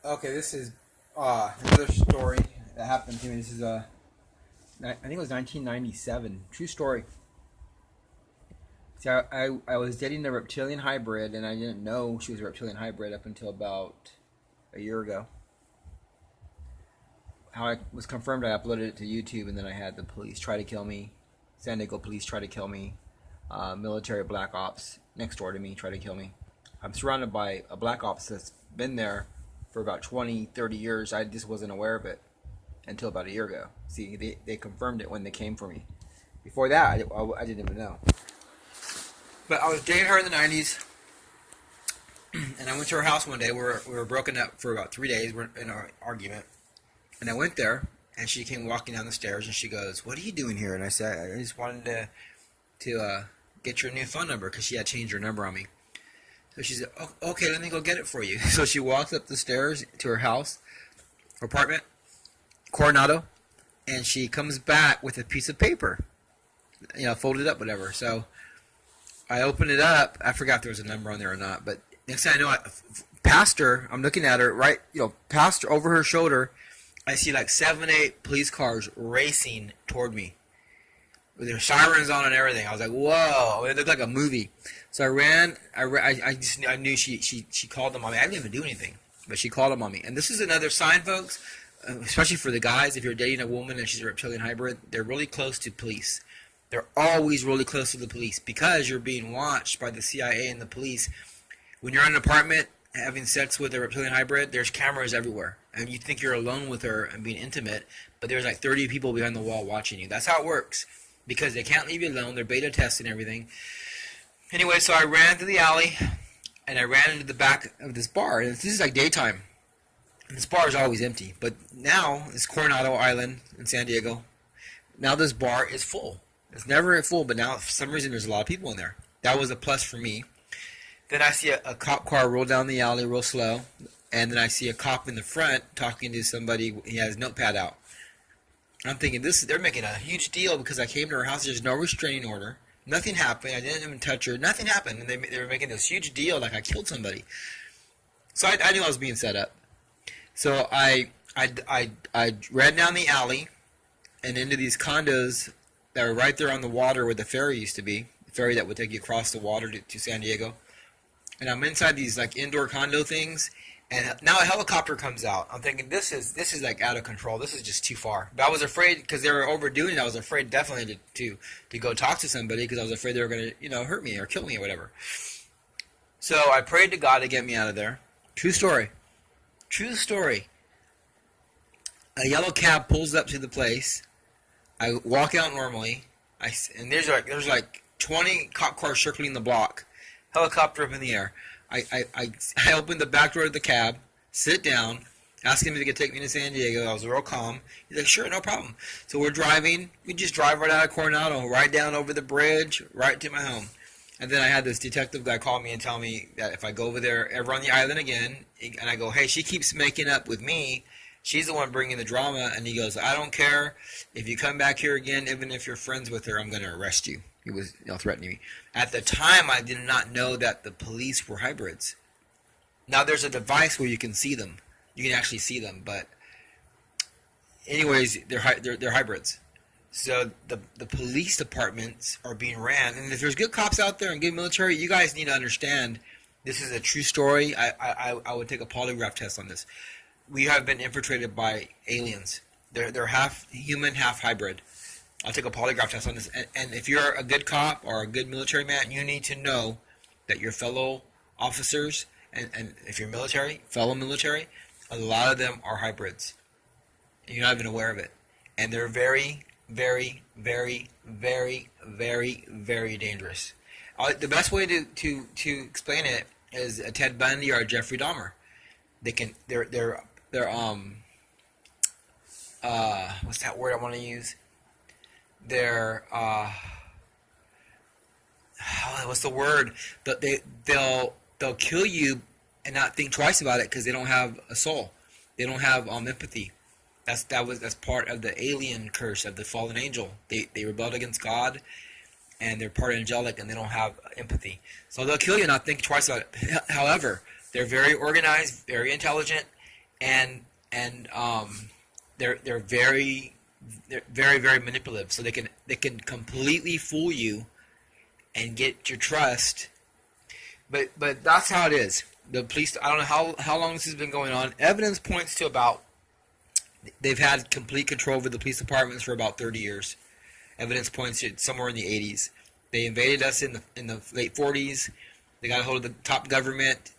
Okay, this is another story that happened to me. This is I think it was 1997. True story. See, I was dating a reptilian hybrid, and I didn't know she was a reptilian hybrid up until about a year ago. How I was confirmed, I uploaded it to YouTube, and then I had the police try to kill me. San Diego police try to kill me. Military black ops next door to me try to kill me. I'm surrounded by a black ops that's been there for about 20, 30 years. I just wasn't aware of it until about a year ago. See, they confirmed it when they came for me. Before that, I didn't even know. But I was dating her in the 90s, and I went to her house one day. We were broken up for about 3 days. We're in an argument. And I went there, and she came walking down the stairs, and she goes, "What are you doing here?" And I said, "I just wanted to get your new phone number," because she had changed her number on me. So she said, "Oh, okay, let me go get it for you." So she walks up the stairs to her house, her apartment, Coronado, and she comes back with a piece of paper, folded up, whatever. So I opened it up. I forgot if there was a number on there or not, but next thing I know, past her, I'm looking at her, right, past her, over her shoulder, I see like 7, 8 police cars racing toward me with their sirens on and everything. I was like, whoa, it looked like a movie. So I ran. I knew she called them on me. I didn't even do anything, but she called them on me. And this is another sign, folks, especially for the guys. If you're dating a woman and she's a reptilian hybrid, they're really close to police. They're always really close to the police because you're being watched by the CIA and the police. When you're in an apartment having sex with a reptilian hybrid, there's cameras everywhere. And you think you're alone with her and being intimate, but there's like 30 people behind the wall watching you. That's how it works. Because they can't leave you alone. They're beta testing everything. Anyway, so I ran to the alley, and I ran into the back of this bar. And this is like daytime. And this bar is always empty. But now, it's Coronado Island in San Diego. Now this bar is full. It's never full, but now for some reason there's a lot of people in there. That was a plus for me. Then I see a cop car roll down the alley real slow. And then I see a cop in the front talking to somebody. He has his notepad out. I'm thinking, they're making a huge deal because I came to her house. There's no restraining order. Nothing happened. I didn't even touch her. Nothing happened. And they were making this huge deal like I killed somebody. So I knew I was being set up. So I ran down the alley and into these condos that were right there on the water where the ferry used to be. The ferry that would take you across the water to San Diego. And I'm inside these like indoor condo things. And now a helicopter comes out. I'm thinking, this is like out of control. This is just too far. But I was afraid because they were overdoing it. I was afraid definitely to go talk to somebody because I was afraid they were going to hurt me or kill me or whatever. So I prayed to God to get me out of there. True story. True story. A yellow cab pulls up to the place. I walk out normally. And there's like 20 cop cars circling the block. Helicopter up in the air. I opened the back door of the cab, sit down, asked him if he could take me to San Diego. I was real calm. He's like, sure, no problem. So we're driving. We just drive right out of Coronado, right down over the bridge, right to my home. And then I had this detective guy call me and tell me that if I go over there ever on the island again, and I go, hey, she keeps making up with me. She's the one bringing the drama. And he goes, I don't care. If you come back here again, even if you're friends with her, I'm going to arrest you. He was threatening me. At the time, I did not know that the police were hybrids. Now, there's a device where you can see them. You can actually see them. But anyways, they're hybrids. So the police departments are being ran. And if there's good cops out there and good military, you guys need to understand this is a true story. I would take a polygraph test on this. We have been infiltrated by aliens. They're half human, half hybrid. I'll take a polygraph test on this. And if you're a good cop or a good military man, you need to know that your fellow officers, and if you're military, fellow military, a lot of them are hybrids. And you're not even aware of it. And they're very, very, very, very, very, very dangerous. The best way to explain it is a Ted Bundy or a Jeffrey Dahmer. They're what's that word I want to use? They're what's the word? They'll kill you and not think twice about it because they don't have a soul. They don't have empathy. That's part of the alien curse of the fallen angel. They rebelled against God, and they're part angelic, and they don't have empathy. So they'll kill you and not think twice about it. However, they're very organized, very intelligent, and they're very very manipulative. So they can completely fool you and get your trust. But that's how it is. The police. I don't know how long this has been going on. Evidence points to about they've had complete control over the police departments for about 30 years. Evidence points to somewhere in the 80s. They invaded us in the late 40s. They got a hold of the top government